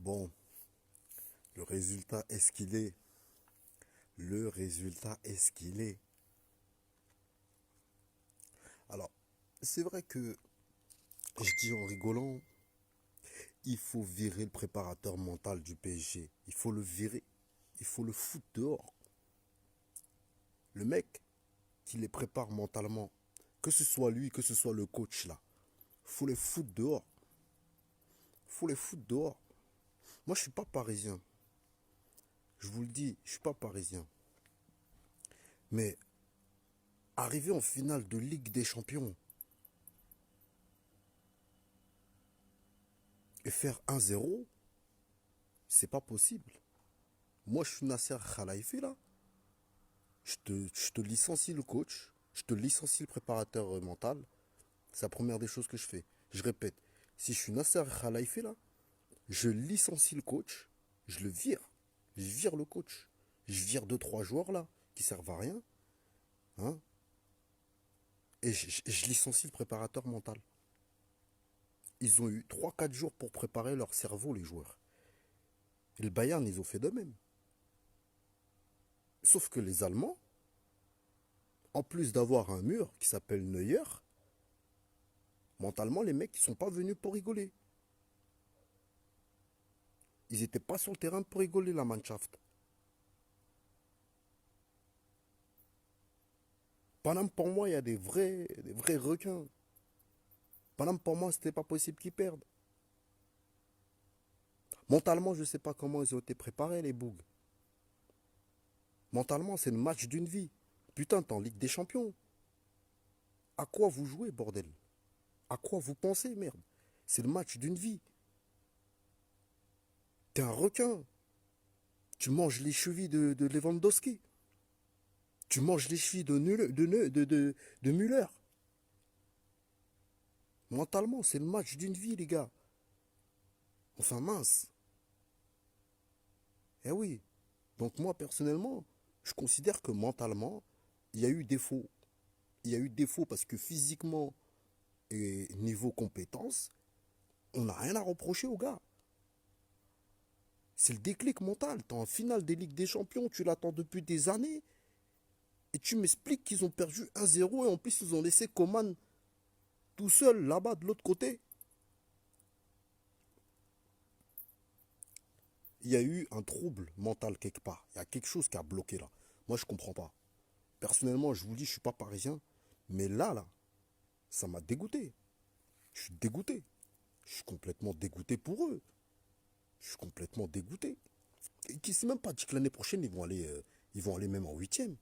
Bon, le résultat est ce qu'il est. Le résultat est ce qu'il est. Alors, c'est vrai que je dis en rigolant, il faut virer le préparateur mental du PSG. Il faut le virer. Il faut le foutre dehors. Le mec qui les prépare mentalement, que ce soit lui, que ce soit le coach là, faut les foutre dehors. Faut les foutre dehors. Moi, je suis pas parisien. Je vous le dis, je suis pas parisien. Mais arriver en finale de Ligue des Champions et faire 1-0, c'est pas possible. Moi, je suis Nasser Khalaïfi là. Je te licencie le coach, je te licencie le préparateur mental. C'est la première des choses que je fais. Je répète, si je suis Nasser Khalaïfi là, je licencie le coach, je le vire. Je vire le coach. Je vire deux trois joueurs là qui servent à rien. Hein, et je licencie le préparateur mental. Ils ont eu trois quatre jours pour préparer leur cerveau, les joueurs. Et le Bayern, ils ont fait de même. Sauf que les Allemands, en plus d'avoir un mur qui s'appelle Neuer, mentalement, les mecs, ils sont pas venus pour rigoler. Ils n'étaient pas sur le terrain pour rigoler, la Mannschaft. Paname, pour moi, il y a des vrais requins. Paname, pour moi, c'était pas possible qu'ils perdent. Mentalement, je ne sais pas comment ils ont été préparés, les bougs. Mentalement, c'est le match d'une vie. Putain, t'es en Ligue des Champions. À quoi vous jouez, bordel? À quoi vous pensez, merde? C'est le match d'une vie. T'es un requin. Tu manges les chevilles de Lewandowski. Tu manges les chevilles de Müller. Mentalement, c'est le match d'une vie, les gars. Enfin, mince. Eh oui. Donc moi, personnellement, je considère que mentalement, il y a eu défaut. Il y a eu défaut parce que physiquement et niveau compétence, on n'a rien à reprocher aux gars. C'est le déclic mental. T'es en finale des Ligues des Champions, tu l'attends depuis des années. Et tu m'expliques qu'ils ont perdu 1-0 et en plus ils ont laissé Coman tout seul là-bas de l'autre côté. Il y a eu un trouble mental quelque part. Il y a quelque chose qui a bloqué là. Moi je comprends pas. Personnellement, je vous dis, je suis pas parisien. Mais là, ça m'a dégoûté. Je suis dégoûté. Je suis complètement dégoûté pour eux. Je suis complètement dégoûté. Et qui s'est même pas dit que l'année prochaine, ils vont aller même en huitième.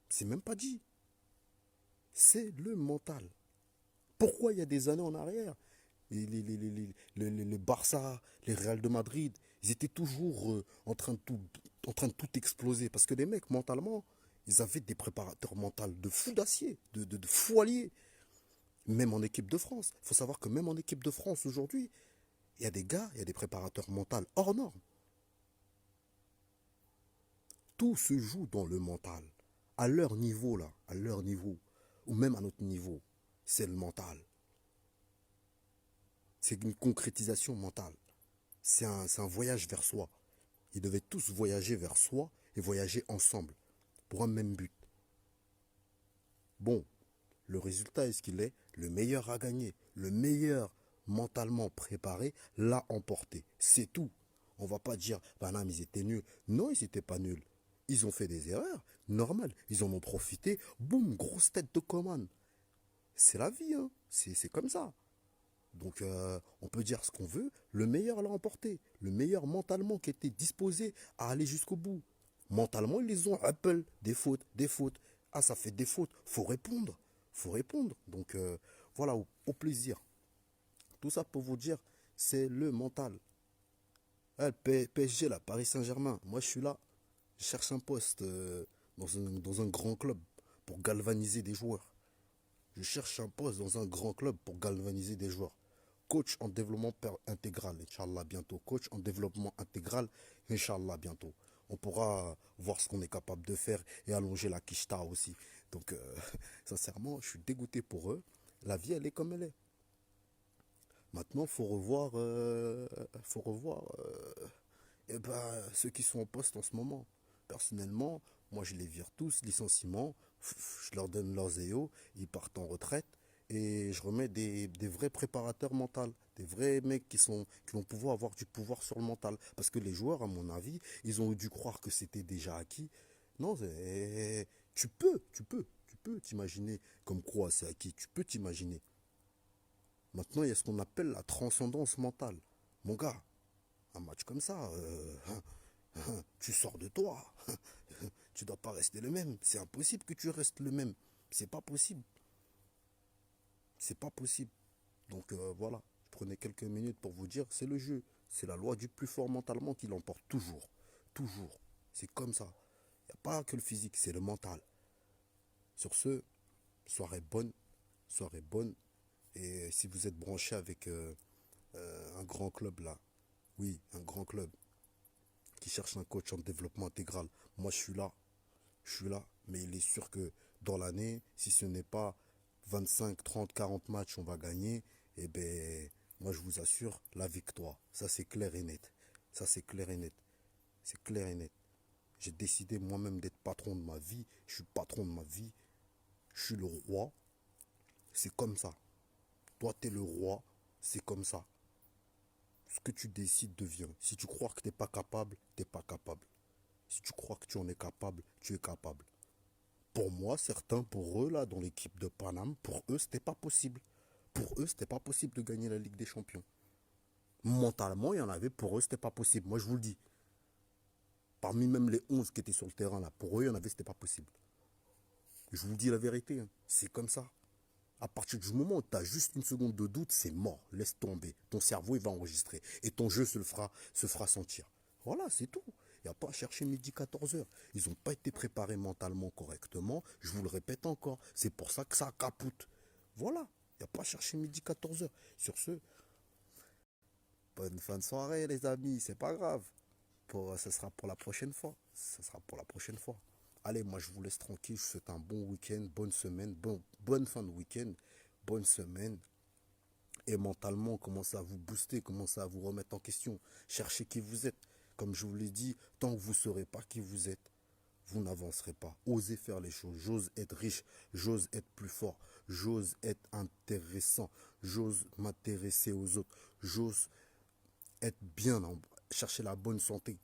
C'est même pas dit. C'est le mental. Pourquoi il y a des années en arrière, les Barça, les Real de Madrid, ils étaient toujours en train de tout exploser. Parce que les mecs, mentalement, ils avaient des préparateurs mentaux de fou d'acier, de fou alliés. Même en équipe de France. Il faut savoir que même en équipe de France aujourd'hui, il y a des gars, il y a des préparateurs mentaux hors normes. Tout se joue dans le mental. À leur niveau, là, à leur niveau, ou même à notre niveau, c'est le mental. C'est une concrétisation mentale. C'est un voyage vers soi. Ils devaient tous voyager vers soi et voyager ensemble pour un même but. Bon, le résultat est ce qu'il est. Le meilleur a gagné. Le meilleur mentalement préparé l'a emporté. C'est tout. On va pas dire, bah non, ils étaient nuls. Non, ils n'étaient pas nuls. Ils ont fait des erreurs. Normal. Ils en ont profité. Boum, grosse tête de commande. C'est la vie, hein. C'est comme ça. Donc, on peut dire ce qu'on veut. Le meilleur l'a emporté. Le meilleur mentalement qui était disposé à aller jusqu'au bout. Mentalement, ils les ont Apple. Des fautes, des fautes. Ah, ça fait des fautes. Faut répondre. Faut répondre. Donc, voilà, au plaisir. Tout ça pour vous dire, c'est le mental. Ah, le PSG, là, Paris Saint-Germain. Moi, je suis là. Je cherche un poste dans un grand club pour galvaniser des joueurs. Je cherche un poste dans un grand club pour galvaniser des joueurs. Coach en développement intégral, Inch'Allah, bientôt. Coach en développement intégral, Inch'Allah, bientôt. On pourra voir ce qu'on est capable de faire et allonger la quicheta aussi. Donc, sincèrement, je suis dégoûté pour eux. La vie, elle est comme elle est. Maintenant, faut revoir ceux qui sont en poste en ce moment. Personnellement, moi je les vire tous, licenciement, je leur donne leurs EO, ils partent en retraite et je remets des vrais préparateurs mentaux, des vrais mecs qui vont pouvoir avoir du pouvoir sur le mental. Parce que les joueurs, à mon avis, ils ont dû croire que c'était déjà acquis. Non, tu peux t'imaginer comme quoi c'est acquis, tu peux t'imaginer. Maintenant, il y a ce qu'on appelle la transcendance mentale. Mon gars, un match comme ça, tu sors de toi. Tu dois pas rester le même. C'est impossible que tu restes le même. C'est pas possible. C'est pas possible. Donc voilà, je prenais quelques minutes pour vous dire, c'est le jeu. C'est la loi du plus fort mentalement qui l'emporte toujours. Toujours. C'est comme ça. Il n'y a pas que le physique, c'est le mental. Sur ce, soirée bonne. Soirée bonne. Et si vous êtes branché avec un grand club là, oui, un grand club qui cherche un coach en développement intégral, moi je suis là, mais il est sûr que dans l'année, si ce n'est pas 25, 30, 40 matchs, on va gagner, et ben moi je vous assure la victoire. Ça c'est clair et net. Ça c'est clair et net. C'est clair et net. J'ai décidé moi-même d'être patron de ma vie. Je suis patron de ma vie. Je suis le roi. C'est comme ça. Toi, t'es le roi. C'est comme ça. Ce que tu décides devient. Si tu crois que t'es pas capable, t'es pas capable. Si tu crois que tu en es capable, tu es capable. Pour moi, certains, pour eux, là, dans l'équipe de Paname, pour eux, c'était pas possible. Pour eux, c'était pas possible de gagner la Ligue des Champions. Mentalement, il y en avait, pour eux, c'était pas possible. Moi, je vous le dis. Parmi même les 11 qui étaient sur le terrain, là, pour eux, il y en avait, c'était pas possible. Je vous dis la vérité, hein. C'est comme ça. À partir du moment où tu as juste une seconde de doute, c'est mort. Laisse tomber. Ton cerveau, il va enregistrer. Et ton jeu se fera sentir. Voilà, c'est tout. Il n'y a pas à chercher midi 14 heures. Ils n'ont pas été préparés mentalement correctement. Je vous le répète encore. C'est pour ça que ça capoute. Voilà. Il n'y a pas à chercher midi 14 heures. Sur ce, bonne fin de soirée, les amis. C'est pas grave. Ce sera pour la prochaine fois. Ce sera pour la prochaine fois. Allez, moi je vous laisse tranquille. Je vous souhaite un bon week-end, bonne semaine, bonne fin de week-end, bonne semaine. Et mentalement, commencez à vous booster, commencez à vous remettre en question. Cherchez qui vous êtes. Comme je vous l'ai dit, tant que vous ne saurez pas qui vous êtes, vous n'avancerez pas. Osez faire les choses. J'ose être riche, j'ose être plus fort, j'ose être intéressant, j'ose m'intéresser aux autres, j'ose être bien, chercher la bonne santé.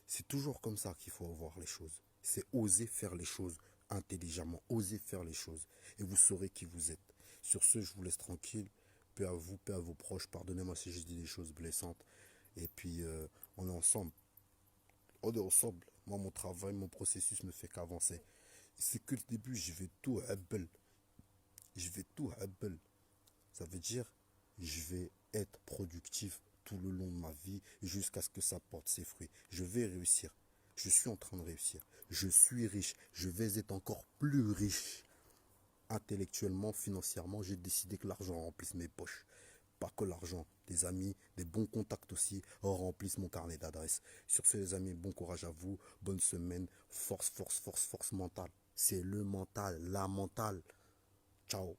C'est toujours comme ça qu'il faut voir les choses. C'est oser faire les choses intelligemment, oser faire les choses. Et vous saurez qui vous êtes. Sur ce, je vous laisse tranquille. Paix à vous, paix à vos proches. Pardonnez-moi si je dis des choses blessantes. Et puis, on est ensemble. On est ensemble. Moi, mon travail, mon processus ne fait qu'avancer. C'est que le début, je vais tout humble. Je vais tout humble. Ça veut dire, je vais être productif tout le long de ma vie jusqu'à ce que ça porte ses fruits. Je vais réussir. Je suis en train de réussir. Je suis riche. Je vais être encore plus riche. Intellectuellement, financièrement, j'ai décidé que l'argent remplisse mes poches. Pas que l'argent, des amis, des bons contacts aussi remplissent mon carnet d'adresses. Sur ce, les amis, bon courage à vous. Bonne semaine. Force, force, force, force mentale. C'est le mental, la mentale. Ciao.